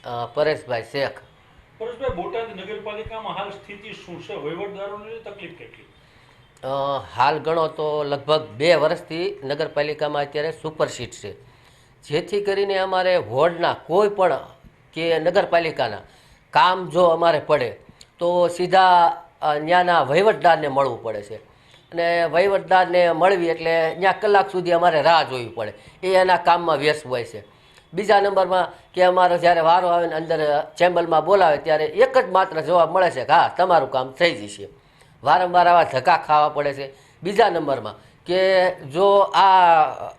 પરેશભાઈ શેખ. પરેશભાઈ, બોટાદ નગરપાલિકામાં હાલ સ્થિતિ શું છે? વહીવટદારોની તકલીફ કેટલી? હાલ ગણો તો લગભગ 2 વર્ષથી નગરપાલિકામાં અત્યારે સુપરસીટ છે, જેથી કરીને અમારે વોર્ડના કોઈ પણ કે નગરપાલિકાના કામ જો અમારે પડે તો સીધા ત્યાંના વહીવટદારને મળવું પડે છે, અને વહીવટદારને મળવી એટલે ત્યાં કલાક સુધી અમારે રાહ જોવી પડે. એ એના કામમાં વ્યસ્ત હોય છે. બીજા નંબરમાં કે અમારો જ્યારે વારો આવે ને અંદર ચેમ્બરમાં બોલાવે ત્યારે એક જ માત્ર જવાબ મળે છે કે હા, તમારું કામ થઈ જશે. વારંવાર આવા ધક્કા ખાવા પડે છે. બીજા નંબરમાં કે જો આ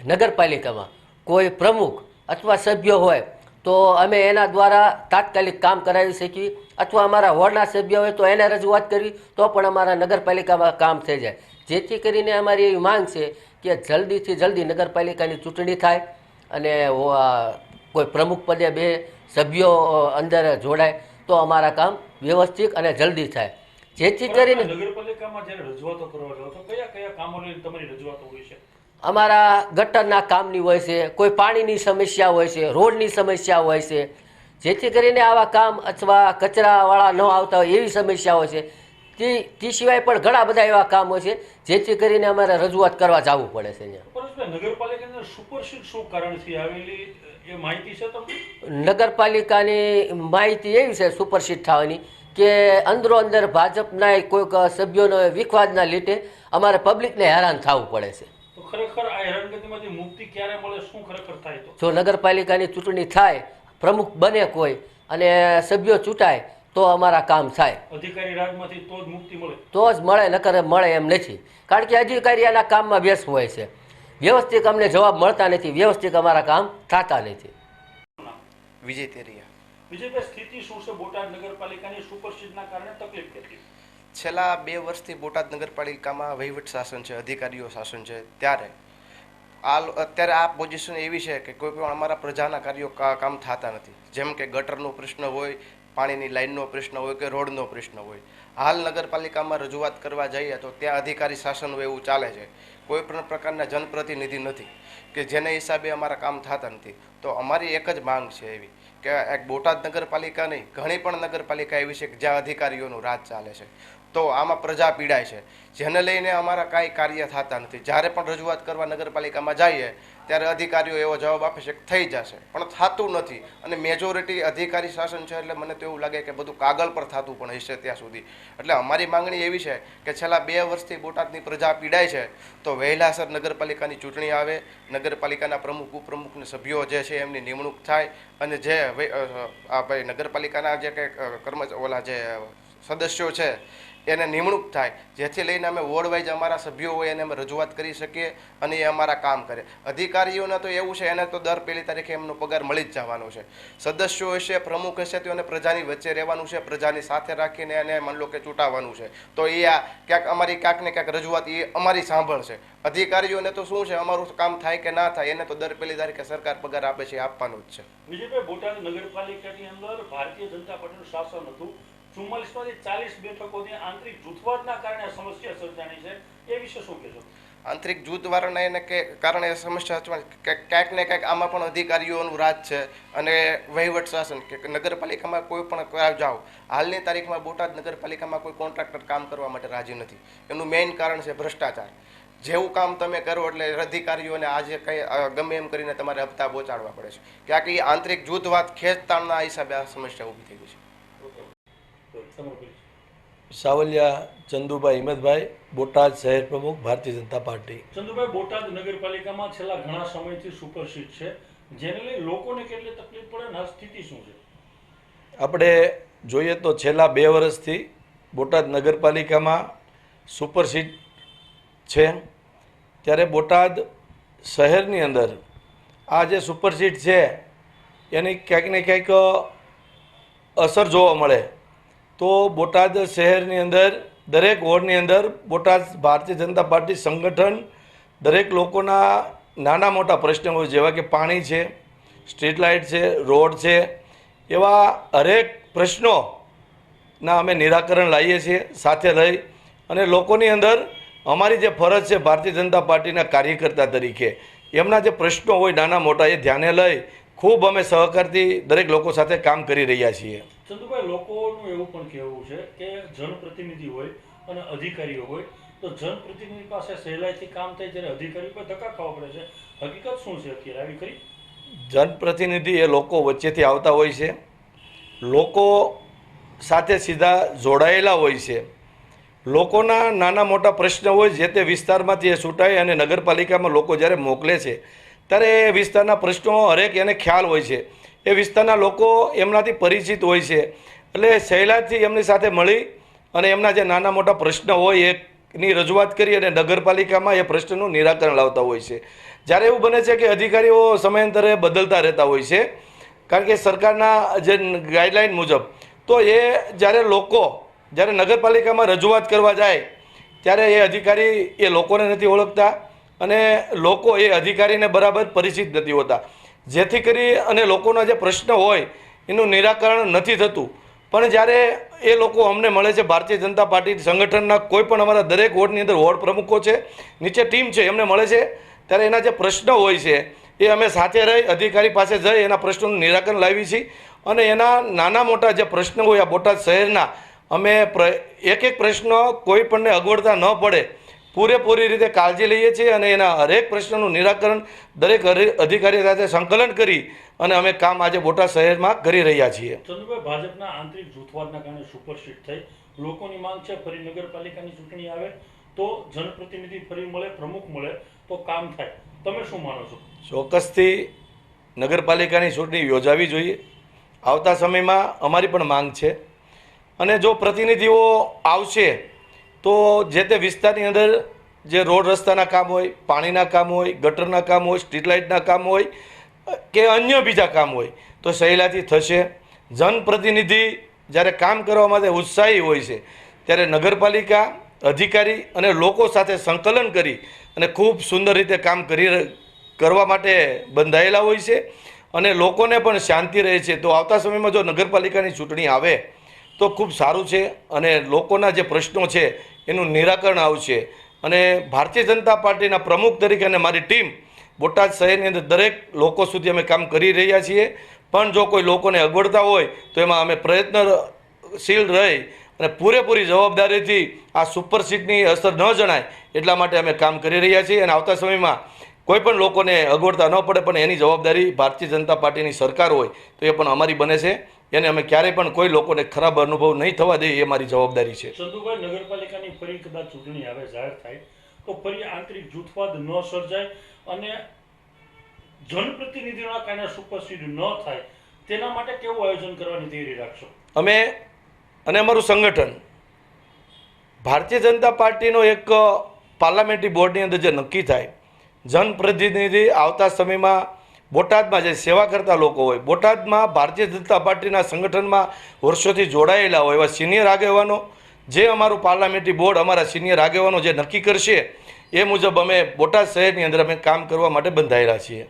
નગરપાલિકામાં કોઈ પ્રમુખ અથવા સભ્ય હોય તો અમે એના દ્વારા તાત્કાલિક કામ કરાવી શકીએ, અથવા અમારા વોર્ડના સભ્ય હોય તો એને રજૂઆત કરવી તો પણ અમારા નગરપાલિકામાં કામ થઈ જાય. જેથી કરીને અમારી એવી માંગ છે કે જલ્દીથી જલ્દી નગરપાલિકાની ચૂંટણી થાય અને કોઈ પ્રમુખ પદે 2 સભ્યો અંદર જોડાય તો અમારા કામ વ્યવસ્થિત અને જલ્દી થાય. જેથી કરીને નગરપાલિકામાં જ્યારે રજૂઆતો કરવા જાઓ તો કયા કયા કામો લઈને તમારી રજૂઆતો હોય છે? અમારા ગટરના કામની હોય છે, કોઈ પાણીની સમસ્યા હોય છે, રોડની સમસ્યા હોય છે. જેથી કરીને આવા કામ અથવા કચરાવાળા ન આવતા હોય એવી સમસ્યા હોય છે. તે સિવાય પણ ઘણા બધા એવા કામ હોય છે જેથી કરીને અમારે રજૂઆત કરવા જવું પડે છે. અહીંયા નગરપાલિકાની સુપરસીટ શું કારણથી આવેલી એ માહિતી છે તમને? નગરપાલિકાની માહિતી એવી છે સુપરસીટ થવાની કે અંદરો અંદર ભાજપના કોઈક સભ્યોનો વિખવાદના લીધે અમારે પબ્લિકને હેરાન થવું પડે છે. તો ખરેખર આ હેરાનગતિમાંથી મુક્તિ ક્યારે મળે? શું ખરેખર થાય? જો નગરપાલિકાની ચૂંટણી થાય, પ્રમુખ બને કોઈ અને સભ્યો ચૂંટાય તો અમારા કામ થાય. અધિકારી રાજમાંથી તો જ મુક્તિ મળે? તો જ મળે, નકર મળે એમ નથી. કારણ કે અધિકારી એના કામમાં વ્યસ્ત હોય છે. વ્યવસ્થિત અમને જવાબ મળતા નથી, વ્યવસ્થિત અમારા કામ થતા નથી. વિજય તેરિયા. વિજયભાઈ, સ્થિતિ શું છે બોટાદ નગરપાલિકાની સુપરસીટના કારણે તકલીફ કેટલી? છેલ્લા 2 વર્ષથી બોટાદ નગરપાલિકામાં વહીવટ શાસન છે, અધિકારીઓ શાસન છે. અત્યારે આ પોઝિશન એવી છે કે કોઈ પણ અમારા પ્રજાના કાર્યો કામ થતા નથી. જેમ કે ગટરનો પ્રશ્ન હોય, પાણીની લાઇનનો પ્રશ્ન હોય કે રોડનો પ્રશ્ન હોય. હાલ નગરપાલિકામાં રજૂઆત કરવા જઈએ તો ત્યાં અધિકારી શાસન હોય એવું ચાલે છે. કોઈ પણ પ્રકારના જનપ્રતિનિધિ નથી કે જેને હિસાબે અમારા કામ થતા નથી. તો અમારી એક જ માંગ છે એવી કે એક બોટાદ નગરપાલિકા નહીં, ઘણી પણ નગરપાલિકા એવી છે કે જ્યાં અધિકારીઓનું રાજ ચાલે છે. તો આમાં પ્રજા પીડાય છે, જેને લઈને અમારા કાંઈ કાર્ય થતા નથી. જ્યારે પણ રજૂઆત કરવા નગરપાલિકામાં જઈએ ત્યારે અધિકારીઓ એવો જવાબ આપે છે કે થઈ જશે, પણ થતું નથી. અને મેજોરિટી અધિકારી શાસન છે એટલે મને તો એવું લાગે કે બધું કાગળ પર થતું પણ હશે ત્યાં સુધી. એટલે અમારી માંગણી એવી છે કે છેલ્લા 2 વર્ષથી બોટાદની પ્રજા પીડાય છે તો વહેલાસર નગરપાલિકાની ચૂંટણી આવે, નગરપાલિકાના પ્રમુખ ઉપપ્રમુખને સભ્યો જે છે એમની નિમણૂક થાય, અને જે આ ભાઈ નગરપાલિકાના જે કંઈ ઓલા જે સદસ્યો છે એને નિમણૂક થાય, જેથી લઈને અમે વોર્ડ વાઇઝ અમારા સભ્યો હોય એને અમે રજૂઆત કરી શકીએ અને એ અમારા કામ કરે. અધિકારીઓને તો એવું છે એને તો દર 1લી તારીખે એમનો પગાર મળી જ જવાનો છે. સદસ્યો હશે, પ્રમુખ હશે તો એને પ્રજાની વચ્ચે રહેવાનું છે, પ્રજાની સાથે રાખીને એને માની લો કે ચૂંટાવવાનું છે. તો એ આ ક્યાંક અમારી ક્યાંક ને ક્યાંક રજૂઆત એ અમારી સાંભળશે. અધિકારીઓને તો શું છે, અમારું કામ થાય કે ના થાય એને તો દર 1લી તારીખે સરકાર પગાર આપે છે, આપવાનું જ છે. વિજયભાઈ, બોટાદ નગરપાલિકાની અંદર ભારતીય જનતા પાર્ટીનું શાસન હતું. 44માંથી 40 બેઠકોની આંતરિક જૂથવાદના કારણે સમસ્યા સર્જાણી છે, એ વિશે શું કહેશો? આંતરિક જૂથવાળાને એને કારણે સમસ્યા ક્યાંક ને ક્યાંક આમાં પણ અધિકારીઓનું રાજ છે અને વહીવટ શાસન કે નગરપાલિકામાં કોઈ પણ જાઓ, હાલની તારીખમાં બોટાદ નગરપાલિકામાં કોઈ કોન્ટ્રાક્ટર કામ કરવા માટે રાજી નથી. એનું મેઇન કારણ છે ભ્રષ્ટાચાર. જેવું કામ તમે કરો એટલે અધિકારીઓને આજે કંઈ ગમે એમ કરીને તમારે હપ્તા પહોંચાડવા પડે છે. ક્યાંક એ આંતરિક જૂથવાદ ખેંચતાણના હિસાબે આ સમસ્યા ઊભી થઈ ગઈ છે. સાવલિયા ચંદુભાઈ હિંમતભાઈ, બોટાદ શહેર પ્રમુખ, ભારતીય જનતા પાર્ટી. ચંદુભાઈ, બોટાદ નગરપાલિકામાં છેલ્લા ઘણા સમયથી સુપરસીટ છે, જેને લઈ લોકોને કેટલી તકલીફ પડે અને આ સ્થિતિ શું છે? આપણે જોઈએ તો છેલ્લા 2 વર્ષથી બોટાદ નગરપાલિકામાં સુપરસીટ છે. ત્યારે બોટાદ શહેરની અંદર આ જે સુપરસીટ છે એની ક્યાંક ને ક્યાંક અસર જોવા મળે. તો બોટાદ શહેરની અંદર દરેક વોર્ડની અંદર બોટાદ ભારતીય જનતા પાર્ટી સંગઠન દરેક લોકોના નાના મોટા પ્રશ્નો હોય, જેવા કે પાણી છે, સ્ટ્રીટ લાઇટ છે, રોડ છે, એવા હરેક પ્રશ્નોના અમે નિરાકરણ લાવીએ છીએ સાથે રહી. અને લોકોની અંદર અમારી જે ફરજ છે ભારતીય જનતા પાર્ટીના કાર્યકર્તા તરીકે એમના જે પ્રશ્નો હોય નાના મોટા એ ધ્યાને લઈ ખૂબ અમે સહકારથી દરેક લોકો સાથે કામ કરી રહ્યા છીએ. ચંદુભાઈ, લોકોનું એવું પણ કહેવું છે કે જનપ્રતિનિધિ હોય અને અધિકારીઓ હોય તો જનપ્રતિનિધિ પાસે સહેલાઈથી કામ થાય જ્યારે અધિકારીઓ પર ધક્કા ખાવા પડે છે. હકીકત શું છે અત્યારે આવી ખરી? જનપ્રતિનિધિ એ લોકો વચ્ચેથી આવતા હોય છે, લોકો સાથે સીધા જોડાયેલા હોય છે. લોકોના નાના મોટા પ્રશ્ન હોય જે તે વિસ્તારમાંથી એ છૂટાય અને નગરપાલિકામાં લોકો જ્યારે મોકલે છે ત્યારે એ વિસ્તારના પ્રશ્નો હરેક એને ખ્યાલ હોય છે. એ વિસ્તારના લોકો એમનાથી પરિચિત હોય છે, એટલે સહેલાઈથી એમની સાથે મળી અને એમના જે નાના મોટા પ્રશ્ન હોય એની રજૂઆત કરી અને નગરપાલિકામાં એ પ્રશ્નનું નિરાકરણ લાવતા હોય છે. જ્યારે એવું બને છે કે અધિકારીઓ સમયાંતરે બદલતા રહેતા હોય છે, કારણ કે સરકારના જે ગાઈડલાઇન મુજબ, તો એ જ્યારે નગરપાલિકામાં રજૂઆત કરવા જાય ત્યારે એ અધિકારી એ લોકોને નથી ઓળખતા અને લોકો એ અધિકારીને બરાબર પરિચિત નથી હોતા, જેથી કરી અને લોકોના જે પ્રશ્ન હોય એનું નિરાકરણ નથી થતું. પણ જ્યારે એ લોકો અમને મળે છે, ભારતીય જનતા પાર્ટી સંગઠનના કોઈ પણ અમારા દરેક વોર્ડની અંદર વોર્ડ પ્રમુખો છે, નીચે ટીમ છે, એમને મળે છે ત્યારે એના જે પ્રશ્નો હોય છે એ અમે સાથે રહી અધિકારી પાસે જઈ એના પ્રશ્નોનું નિરાકરણ લાવી છીએ અને એના નાના મોટા જે પ્રશ્નો હોય આ બોટાદ શહેરના અમે એક પ્રશ્ન કોઈ પણને અગવડતા ન પડે પૂરેપૂરી રીતે કાળજી લઈએ છીએ અને એના હરેક પ્રશ્નનું નિરાકરણ દરેક અધિકારી સાથે સંકલન કરી અને અમે કામ આજે બોટાદ શહેરમાં કરી રહ્યા છીએ. ચંદુભાઈ, ભાજપના આંતરિક જૂથવાદના કારણે સુપરસીટ થઈ, લોકોની માંગ છે ફરી નગરપાલિકાની ચૂંટણી આવે તો જનપ્રતિનિધિ ફરી મળે, પ્રમુખ મળે તો કામ થાય. તમે શું માનો છો? ચોક્કસથી નગરપાલિકાની ચૂંટણી યોજાવી જોઈએ. આવતા સમયમાં અમારી પણ માંગ છે અને જો પ્રતિનિધિઓ આવશે તો જે તે વિસ્તારની અંદર જે રોડ રસ્તાના કામ હોય, પાણીના કામ હોય, ગટરના કામ હોય, સ્ટ્રીટ લાઇટના કામ હોય કે અન્ય બીજા કામ હોય તો સહેલાઈથી થશે. જનપ્રતિનિધિ જ્યારે કામ કરવા માટે ઉત્સાહી હોય છે ત્યારે નગરપાલિકા અધિકારી અને લોકો સાથે સંકલન કરી અને ખૂબ સુંદર રીતે કામ કરવા માટે બંધાયેલા હોય છે અને લોકોને પણ શાંતિ રહે છે. તો આવતા સમયમાં જો નગરપાલિકાની ચૂંટણી આવે તો ખૂબ સારું છે અને લોકોના જે પ્રશ્નો છે એનું નિરાકરણ આવશે. અને ભારતીય જનતા પાર્ટીના પ્રમુખ તરીકે અને મારી ટીમ બોટાદ શહેરની અંદર દરેક લોકો સુધી અમે કામ કરી રહ્યા છીએ. પણ જો કોઈ લોકોને અગવડતા હોય તો એમાં અમે પ્રયત્નશીલ રહી અને પૂરેપૂરી જવાબદારીથી આ સુપરસીટની અસર ન જણાય એટલા માટે અમે કામ કરી રહ્યા છીએ અને આવતા સમયમાં કોઈ પણ લોકોને અગવડતા ન પડે પણ એની જવાબદારી ભારતીય જનતા પાર્ટીની સરકાર હોય તો એ પણ અમારી બને છે. એને અમે ક્યારેય પણ કોઈ લોકોને ખરાબ અનુભવ નહીં થવા દઈએ, એ મારી જવાબદારી છે. ચંદુભાઈ, નગરપાલિકાની ફરી કદાચ ચૂંટણી આવે, જાહેર થાય તો ફરી આંતરિક જૂથવાદ ન સર્જાય અને જનપ્રતિનિધિઓના કારણે સુપરસીડ ન થાય તેના માટે કેવું આયોજન કરવાની તૈયારી રાખશો? અમે અને અમારું સંગઠન ભારતીય જનતા પાર્ટીનો એક પાર્લામેન્ટરી બોર્ડની અંદર જે નક્કી થાય, જનપ્રતિનિધિ આવતા સમયમાં બોટાદમાં જે સેવા કરતા લોકો હોય, બોટાદમાં ભારતીય જનતા પાર્ટીના સંગઠનમાં વર્ષોથી જોડાયેલા હોય એવા સિનિયર આગેવાનો, જે અમારું પાર્લામેન્ટરી બોર્ડ અમારા સિનિયર આગેવાનો જે નક્કી કરશે એ મુજબ અમે બોટાદ શહેરની અંદર અમે કામ કરવા માટે બંધાયેલા છીએ.